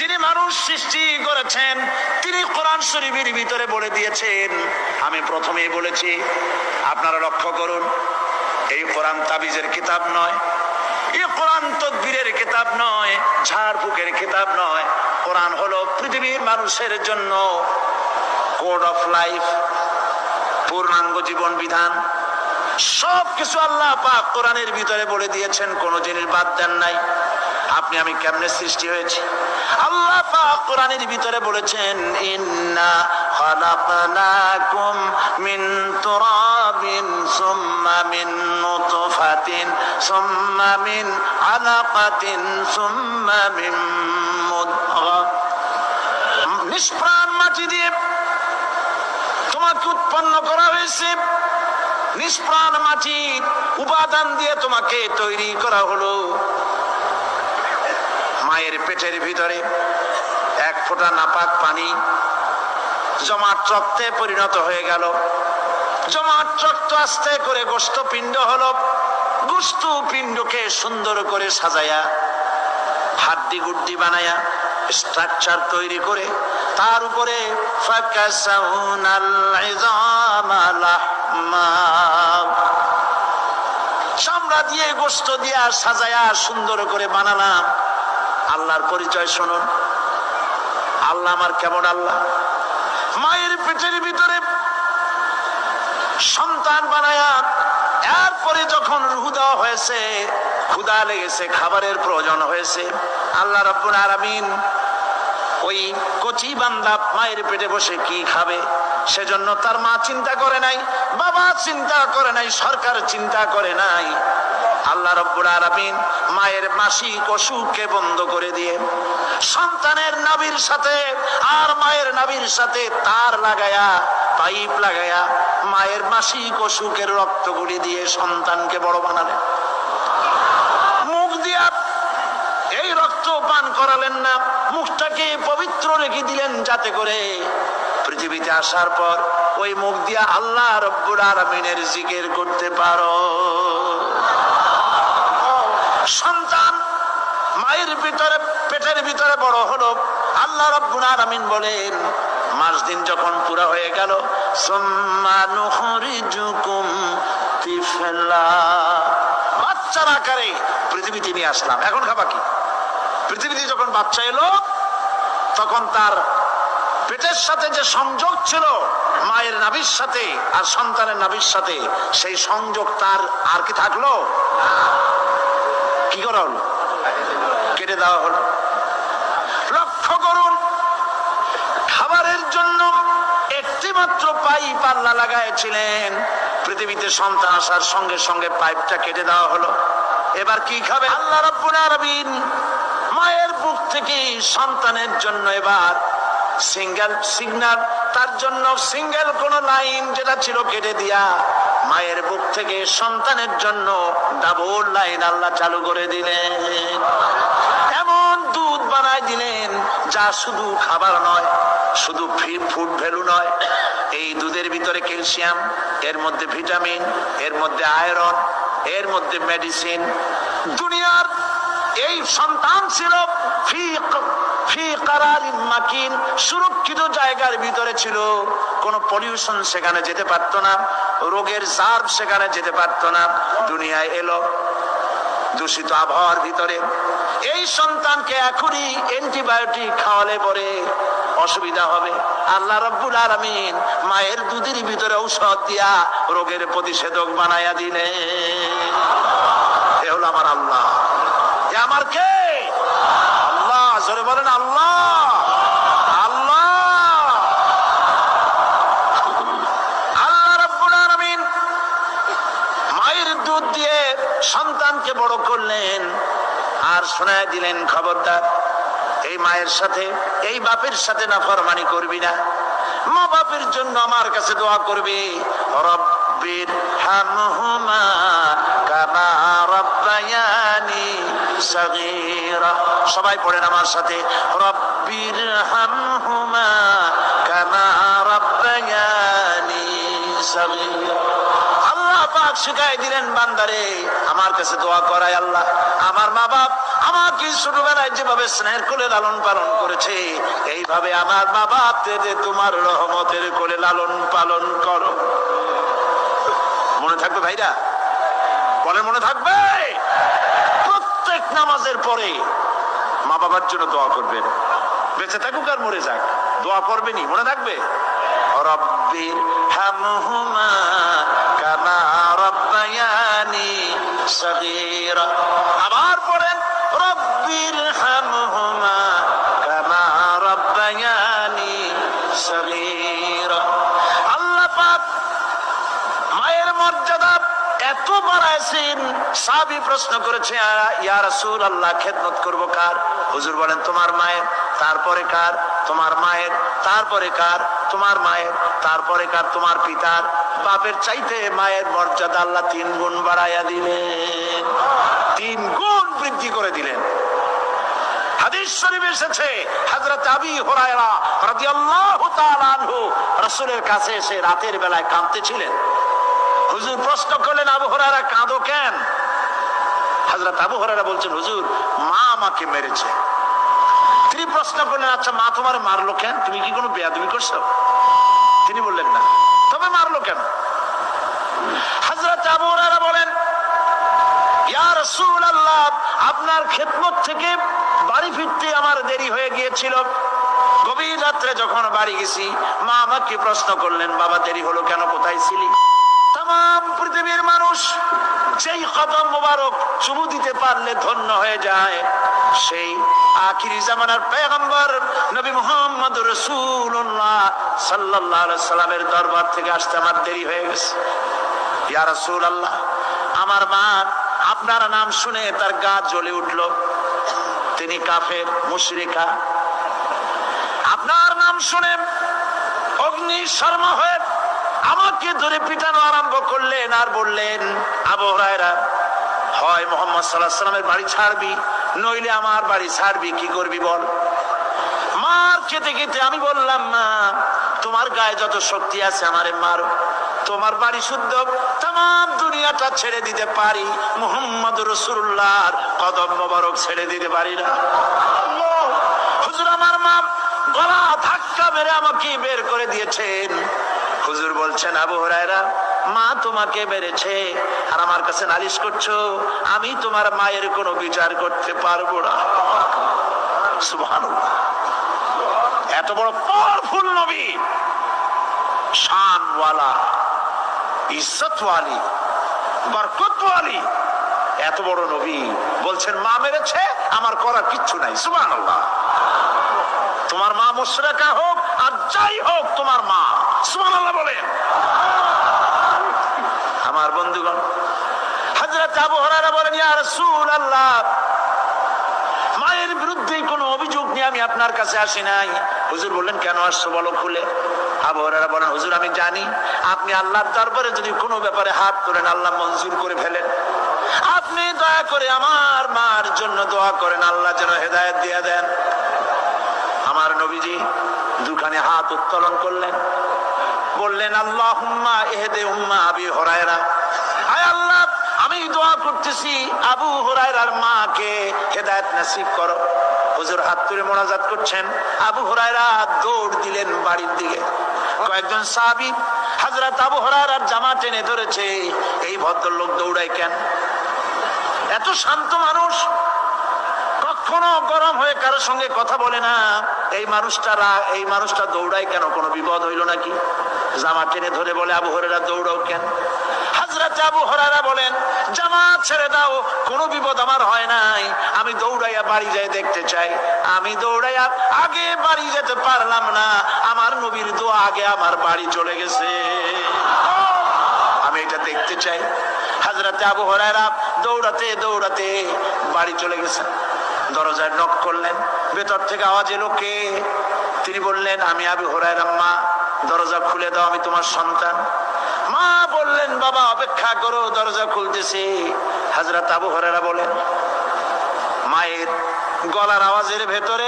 যিনি মানুষ সৃষ্টি করেছেন তিনি কোরআন শরীফের ভিতরে বলে দিয়েছেন। আমি প্রথমেই বলেছি, আপনারা লক্ষ্য করুন, এই কোরআন তাবিজের কিতাব নয়, এই কোরআন তদবিরের কিতাব নয়, ঝাড়ফুঁকের কিতাব নয়। কোরআন হলো পৃথিবীর মানুষের জন্য কোড অফ লাইফ, পূর্ণাঙ্গ জীবন বিধান। সবকিছু আল্লাহ পাক কোরআনের ভিতরে বলে দিয়েছেন, কোন জিনিস বাদ দেন নাই। আপনি আমি কেমনে সৃষ্টি হয়েছি আল্লাহ পাক কোরআনের ভিতরে বলেছেন, ইন্না খালাকনাকুম মিন তুরাবিন সুম্মা মিন নুতফাতিন সুম্মা মিন আলাকাতিন সুম্মা মিন মুদগা। নিষ্প্রাণ মাটি দিয়ে তোমাকে উৎপন্ন করা হয়েছে, নিষ্প্রাণ মাটির উপাদান দিয়ে তোমাকে তৈরি করা হলো। মায়ের পেটের ভিতরে এক ফোঁটা নাপাক পানি জমাট রক্তে পরিণত হয়ে গেল, জমাট রক্ত আস্তে করে গোস্ত পিণ্ড হলো, গোস্ত পিণ্ডকে সুন্দর করে সাজায়া হাড্ডি গুড্ডি বানায়া স্ট্রাকচার তৈরি করে তার উপরে চামড়া দিয়ে গোস্ত দিয়া সাজায়া সুন্দর করে বানালাম। আল্লাহর পরিচয় শুনুন, আল্লাহ আমার কেমন আল্লাহ। মায়ের পেটের ভিতরে সন্তান বানায়া এরপরে যখন রূহ দেওয়া হয়েছে, ক্ষুধা লেগেছে, খাবারের প্রয়োজন হয়েছে, আল্লাহ রাব্বুল আলামিন ওই কচি বান্দা মায়ের পেটে বসে কি খাবে সেজন্য তার মা চিন্তা করে নাই, বাবা চিন্তা করে নাই, সরকার চিন্তা করে নাই। আল্লাহ রাব্বুল আলামিন মায়ের মাসিক অসুখকে বন্ধ করে দিয়ে সন্তানের নাভির সাথে আর মায়ের নাভির সাথে তার লাগায়া, পাইপ লাগায়া মায়ের মাসিক অসুখের রক্তগুলি দিয়ে সন্তানকে বড় বানালেন। মুখ দিয়া এই রক্ত পান করালেন না, মুখটাকে পবিত্র রেখে দিলেন যাতে করে পৃথিবীতে আসার পর ওই মুখ দিয়া আল্লাহ রাব্বুল আলামিনের জিকির করতে পারো। সন্তান মায়ের ভিতরে পেটের ভিতরে বড় হলো, আল্লাহ রাব্বুল আলামিন বলেন মাস দিন যখন পুরা হয়ে গেল, সুম্মা নুখরিজুকুম তিফলা, বাচ্চার আকারে পৃথিবীতে নিয়ে আসলাম। এখন খাবা কি? পৃথিবীতে যখন বাচ্চা এলো তখন তার পেটের সাথে যে সংযোগ ছিল মায়ের নাভির সাথে আর সন্তানের নাভির সাথে, সেই সংযোগ তার আর কি থাকলো? কি করা হলো? কেটে দেওয়া হলো। লক্ষ্য করুন, খাবারের জন্য একটি মাত্র পাইপ আল্লাহ লাগাইছিলেন, পৃথিবীতে সন্তান আসার সঙ্গে সঙ্গে পাইপটা কেটে দেওয়া হলো। এবার কি খাবে? আল্লাহ রাব্বুল আলামিন মায়ের বুক থেকে সন্তানের জন্য এবার সিঙ্গেল সিগন্যাল, তার জন্য সিঙ্গেল কোন লাইন যেটা ছিল কেটে দিয়া মায়ের বুক থেকে সন্তানের জন্য ডাবল লাইন আল্লাহ চালু করে দিলেন। এমন দুধ বানাই দিলেন যা শুধু খাবার নয়, শুধু ফুড ভ্যালু নয়, এই দুধের ভিতরে ক্যালসিয়াম, এর মধ্যে ভিটামিন, এর মধ্যে আয়রন, এর মধ্যে মেডিসিন। দুনিয়ার এই সন্তান ছিল সুরক্ষিত জায়গার ভিতরে ছিল, কোন পলিউশন সেখানে যেতে পারতো না, রোগের জার্ম সেখানে যেতে পারতো না। দুনিয়ায় এলো দূষিত আবহাওয়ার ভিতরে, এই সন্তানকে এখনই অ্যান্টিবায়োটিক খাওয়ালে পরে অসুবিধা হবে। আল্লাহ রাব্বুল আলামিন মায়ের দুধের ভিতরে ঔষধ দিয়া রোগের প্রতিষেধক বানায়া দিলেন। এ হলো আমার আল্লাহ। এ আমার কে? আল্লাহ। জোরে বলেন আল্লাহ। আল্লাহ আল্লাহ রাব্বুল আলামিন মায়ের দুধ দিয়ে সন্তানকে বড় করলেন আর শোনায় দিলেন, খবরদার এই মায়ের সাথে, এই বাপের সাথে নাফরমানি করবি না। মা বাপের জন্য আমার কাছে দোয়া করবি, রব্বির হামহুমা কামা রাব্বায়ানি সাগীরা। সবাই পড়েন আমার সাথে, রব্বির হামহুমা কামা রাব্বায়ানি সাগীরা। আল্লাহ পাক শিখাই দিলেন, বান্দারে আমার কাছে দোয়া করায় আল্লাহ, আমার মা বাপ আমাকে ছোটবেলায় যেভাবে স্নেহের কোলে লালন পালন করেছে, এইভাবে আমার মা বাপ তোমার রহমতের কোলে লালন পালন করো। মনে থাকবে ভাইরা? বলে মনে থাকবে? প্রত্যেক নামাজের পরে মা বাবার জন্য দোয়া করবেন, বেঁচে থাকুক আর মরে যাক, দোয়া করবেনই, মনে থাকবে? রব্বির হামহুমা কামা রাব্বায়ানি সগীরা। আবার পড়েন রব্বির হামহুমা কামা রাব্বায়ানি সগীরা। আল্লাহ পাক মায়ের মর্যাদা এত বাড়াইছেন, সাহাবী প্রশ্ন করেছে, ইয়া রাসূলুল্লাহ খেদমত করব কার? হুজুর বলেন তোমার মায়ের, তারপরে কার? তোমার মায়ের, তারপরে কার? তোমার মায়ের, তারপরে কার? তোমার পিতার। বাপের চাইতে মায়ের মর্যাদা আল্লাহ 3 গুণ বাড়াইয়া দিলেন, 3 গুণ বৃদ্ধি করে দিলেন। হাদিস শরীফে এসেছে, হযরত আবী হুরায়রা রাদিয়াল্লাহু তাআলা আনহু রাসূলের কাছে এসে রাতের বেলায় কাঁদতেছিলেন। হুজুর প্রশ্ন করলেন, আবু হুরায়রা কাঁদো কেন? হযরত আবু হুরায়রা বলছেন, হুজুর মা আমাকে মেরেছে। তিনি প্রশ্ন করলেন, আচ্ছা মা তোমার মারলো কেন? তুমি কি কোনো বেয়াদবি করছো? তিনি বললেন না। তবে মারলো কেন? হযরত আবু হুরায়রা বলেন, ইয়া রাসূলুল্লাহ আপনার খেদমত থেকে বাড়ি ফিরতে আমার দেরি হয়ে গিয়েছিল। গভীর রাত্রে যখন বাড়ি গেছি, মা আমাকে প্রশ্ন করলেন, বাবা দেরি হলো কেন, কোথায় ছিলি? তাম পৃথিবীর মানুষ যেই কদম মোবারক চুমু দিতে পারলে ধন্য হয়ে যায়, সেই আখিরি জামানার পয়গম্বর নবী মুহাম্মদ রাসূলুল্লাহ সাল্লাল্লাহু আলাইহি সাল্লামের দরবার থেকে আসতে আমার দেরি হয়ে গেছে। ইয়া রাসূলুল্লাহ আমার মা আপনার নাম শুনে তার গা জ্বলে উঠলো, তিনি কাফের মুশরিকা। আপনার নাম শুনে অগ্নি শর্মা হয়ে আমাকে ধরে পিটানো আরম্ভ করলেন আর বললেন, আবু হুরায়রা হয় মুহাম্মদ সাল্লাল্লাহু আলাইহি সাল্লামের বাড়ি ছাড়বি, নইলে আমার বাড়ি ছাড়বি, কি করবি বল? মার খেতে খেতে আমি বললাম, মা তোমার গায়ে যত শক্তি আছে আমারে মারো, তোমার বাড়ি শুদ্ধ তাম দুনিয়াটা ছেড়ে দিতে পারি, মুহাম্মদ রাসূলুল্লাহর কদম মোবারক ছেড়ে দিতে পারি না। হুজুর আমার মা গলা ধাক্কা মেরে আমাকে বের করে দিয়েছেন। হুজুর বলছেন, আবু হুরায়রা মা তোমাকে মেরেছে আর আমার কাছে নালিশ করছো, আমি তোমার মায়ের কোনো বিচার করতে পারবো না। সুবহানাল্লাহ, এত বড় পাওয়ারফুল নবী, শানওয়ালা, ইজ্জতওয়ালি, বরকতওয়ালি, এত বড় নবী বলছেন মা মেরেছে, আমার করার কিচ্ছু নাই। সুবহানাল্লাহ, তোমার মা মুশরিকা হোক আর যাই হোক তোমার মা। সুবহানাল্লাহ বলেন। আমার বন্ধুগণ, হযরত আবু হুরায়রা বলেন, ইয়া রাসূলুল্লাহ মায়ের বিরুদ্ধে কোনো অভিযোগ নিয়ে আমি আপনার কাছে আসি নাই। হুজুর বললেন, কেন আসছো বলো খুলে। আবু হুরায়রা বলেন, হুজুর আমি জানি আপনি আল্লাহর দরবারে যদি কোনো ব্যাপারে হাত তোলেন আল্লাহ মঞ্জুর করে ফেলেন। আপনি দয়া করে আমার মার জন্য দোয়া করেন, আল্লাহ যেন হেদায়েত দিয়ে দেন। আমার নবীজি দুখানে হাত উত্তোলন করলেন, বললেন, আল্লাহুম্মা ইহদি উম্মা আবি হুরায়রা, আয় আল্লাহ আমি দোয়া করতেছি আবু হুরায়রার মাকে হেদায়েত নসিব করো। হুজুর হাত তুলে মোনাজাত করছেন, আবু হুরায়রা দৌড় দিলেন বাড়ির দিকে। কয়েকজন সাহাবী হযরত আবু হুরায়রার জামা টেনে ধরেছে, এই ভদ্রলোক দৌড়ায় কেন? এত শান্ত মানুষ, কখনো গরম হয়ে কারোর সঙ্গে কথা বলে না, এই মানুষটা দৌড়ায় কেন? কোনো বিপদ হইল নাকি? জামা টেনে ধরে বলে, আবু হুরায়রা দৌড়াও কেন? হযরত আবু হুরায়রা বলেন, জামা ছেড়ে দাও, কোনো বিপদ আমার হয় নাই, আমি দৌড়াইয়া বাড়ি যাই দেখতে চাই। আমি দৌড়াইয়া আগে বাড়ি যেতে পারলাম না, আমার নবীর দোয়া আগে আমার বাড়ি চলে গেছে, আমি এটা দেখতে চাই। হযরত আবু হুরায়রা দৌড়াতে দৌড়াতে বাড়ি চলে গেছেন। দরজায় নক করলেন, ভেতর থেকে আওয়াজ এলো, কে? তিনি বললেন, আমি আবু হুরায়রা। মা দরজা খুলে দাও, আমি তোমার সন্তান। মা বললেন, বাবা অপেক্ষা করো, দরজা খুলতেছি। হযরত আবু হুরায়রা বলেন, মায়ের গলার আওয়াজের ভেতরে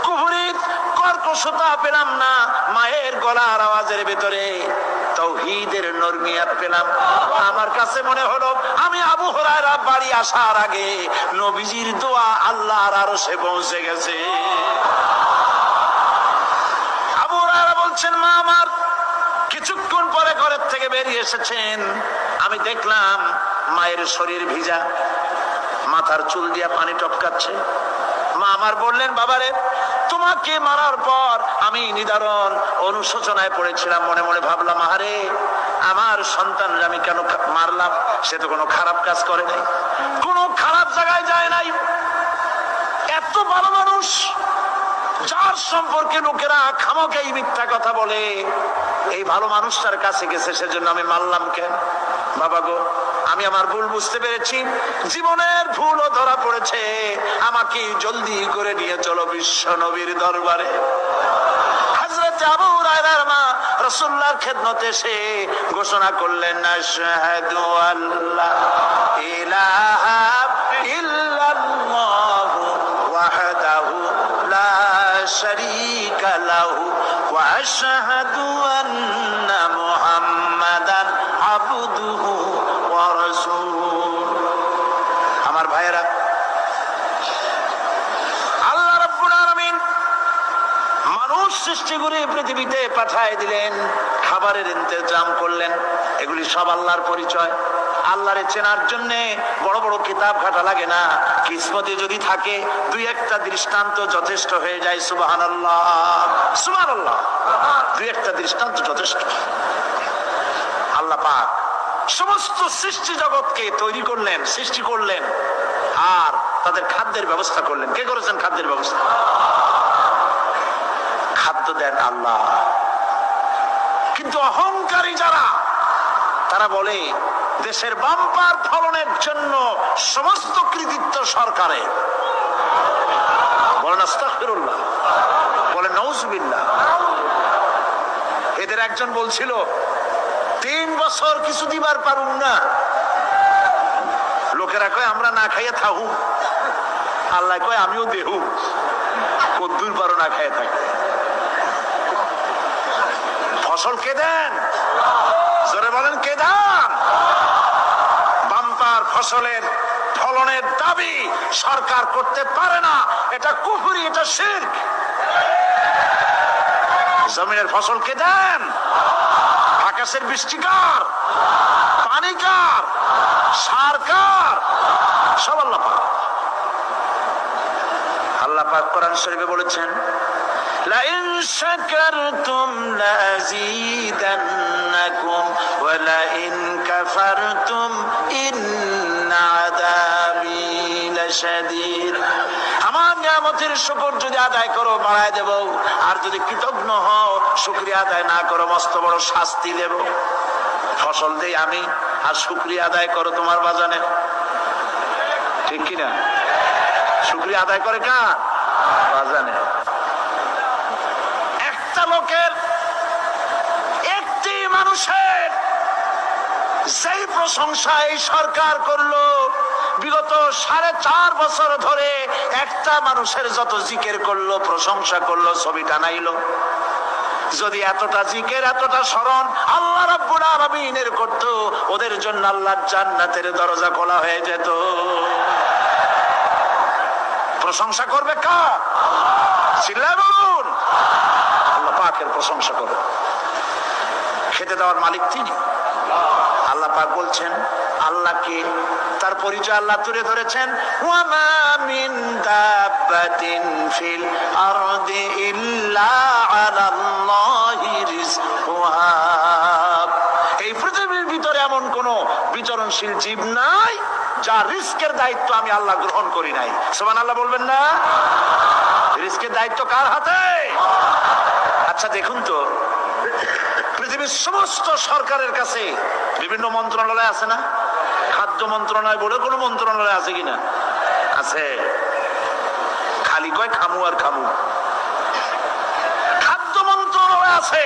কুফরি কর্কশতা পেলাম না, মায়ের গলার আওয়াজের ভেতরে তাওহীদের নরমিয়াত পেলাম। আমার কাছে মনে হলো আমি আবু হুরায়রা বাড়ি আসার আগে নবীজির দোয়া আল্লাহর আরশে পৌঁছে গেছে। আবু হুরায়রা বলছেন, মা আমার কিছুক্ষণ পরে ঘরের থেকে বেরিয়ে এসেছেন, আমি দেখলাম মায়ের শরীর ভিজা, মাথার চুল দিয়া পানি টপকাচ্ছে। মা আমার বললেন, বাবারে তোমাকে মারার পর আমি নিদারুণ অনুশোচনায় পড়েছিলাম। মনে মনে ভাবলাম, আরে আমার সন্তানরা আমি কেন মারলাম? সে তো কোনো খারাপ কাজ করে নাই, কোনো খারাপ জায়গায় যায় নাই। এত ভালো মানুষ যার সম্পর্কে লোকেরা খামোখাই মিথ্যা কথা বলে, এই ভালো মানুষটার কাছে গেছে, সেজন্য আমি মারলাম কেন? বাবা গো, আমি আমার ভুল বুঝতে পেরেছি, জীবনের ভুলও ধরা পড়েছে, আমাকে জলদি করে নিয়ে চলো বিশ্ব নবীর দরবারে। হযরত আবু হুরায়রার মা রাসূলুল্লাহর খেদমতে এসে ঘোষণা করলেন, আশহাদু আল্লা ইলাহা ইল্লাল্লাহু ওয়াহদাহু লা শারীকা লাহু ওয়া আশহাদু আন্না মুহাম্মাদান আবদুহু ওয়া রাসূলুহু। আমার ভাইয়েরা, আল্লাহ রাব্বুল আলামিন মানুষ সৃষ্টি করে পৃথিবীতে পাঠায় দিলেন, খাবারের ইন্তজাম করলেন, এগুলি সব আল্লাহর পরিচয়। আল্লাহরে চেনার জন্য বড় বড় কিতাব ঘাটা লাগে না, কিসমতে যদি থাকে দুই একটা দৃষ্টান্ত যথেষ্ট হয়ে যায়। সুবহানাল্লাহ, সুবহানাল্লাহ, দুই একটা দৃষ্টান্ত যথেষ্ট। আল্লাহ পাক সমস্ত সৃষ্টি জগৎকে তৈরি করলেন, সৃষ্টি করলেন, আর তাদের খাদ্যের ব্যবস্থা করলেন। কে করেছেন খাদ্যের ব্যবস্থা? খাদ্য দেন আল্লাহ। কিন্তু অহংকারী যারা, তারা বলে দেশের বাম্পার ফলনের জন্য সমস্ত কৃতিত্ব সরকারের। বলেন আস্তাগফিরুল্লাহ, বলেন নাউজুবিল্লাহ। এদের একজন বলছিল, 3 বছর কিছু দিবার পারুম না, লোকেরা কয় আমরা না খাইয়ে থাকু, আল্লাহ কয় আমিও দেহু, কদ্দুর পারো না খাইয়ে থাকি। ফসল কে দেন? জোরে বলেন কে দেন? বাম্পার ফসলের ফলনের দাবি সরকার করতে পারে না, এটা কুফরি, এটা শিরক। জমিনের ফসল কে দেন? আকাশের বৃষ্টি কার? পানি কার? সার কার? সব আল্লাহ পাক। আল্লাহ পাক কোরআন শরীফে বলেছেন, লাইন শাকারতুম লাযীদান্নাকুম ওয়া লাইন কাফারতুম ইন্না আযাবী লাশাদীদ। আমার নিয়ামতের শুকর যদি আদায় করো বাড়ায় দেব, আর যদি কৃতজ্ঞ হও, শুকরিয়া আদায় না করো, মস্ত বড় শাস্তি দেব। ফসল দেই আমি, আর শুকরিয়া আদায় করো তোমার বাজানে, ঠিক কিনা? শুকরিয়া আদায় করে কার? বাজানে। একটা লোকের, একটি মানুষের যেই প্রশংসা এই সরকার করলো, বিগত 4.5 বছর ধরে একটা মানুষের যত জিকির করলো, প্রশংসা করলো, ছবি টানাইলো, যদি এতটা জিকির, এতটা স্মরণ আল্লাহ রাব্বুল আলামিনের করত, ওদের জন্য আল্লাহর জান্নাতের দরজা খোলা হয়ে যেত। প্রশংসা করবে কার? চিল্লায় বলুন, আল্লাহ পাকের প্রশংসা করবে। খেতে দেওয়ার মালিক তিনি। আল্লাহ পাক বলছেন, আল্লাহকে, তার পরিচয় আল্লাহ তুলে ধরেছেন, ওয়া মা মিন দাব্বাতিন ফিল আরদি ইল্লা আলাল্লাহি রিজকুহা। এই পৃথিবীর ভিতরে এমন কোন বিচরণশীল জীব নাই যার রিস্কের দায়িত্ব আমি আল্লাহ গ্রহণ করি নাই। সুবহানাল্লাহ বলবেন না? রিস্কের দায়িত্ব কার হাতে? আচ্ছা দেখুন তো, পৃথিবীর সমস্ত সরকারের কাছে বিভিন্ন মন্ত্রণালয় আছে না? খাদ্য মন্ত্রণালয় বলে কোন মন্ত্রণালয় আছে কিনা? আছে। খালি কয় খামু আর খামু। খাদ্য মন্ত্রণালয় আছে,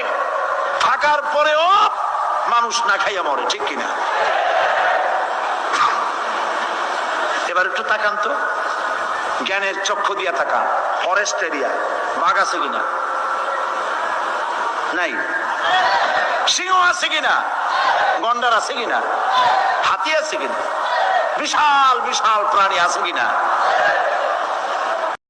থাকার পরেও মানুষ না খাইয়া মরে, ঠিক কিনা? এবার একটু তাকান তো, জ্ঞানের চক্ষু দিয়া তাকান, ফরেস্ট এরিয়া বাঘ আছে কিনা? নাই। সিংহ আছে কিনা, গন্ডার আছে কিনা, হাতি আছে কিনা, বিশাল বিশাল প্রাণী আছে কিনা?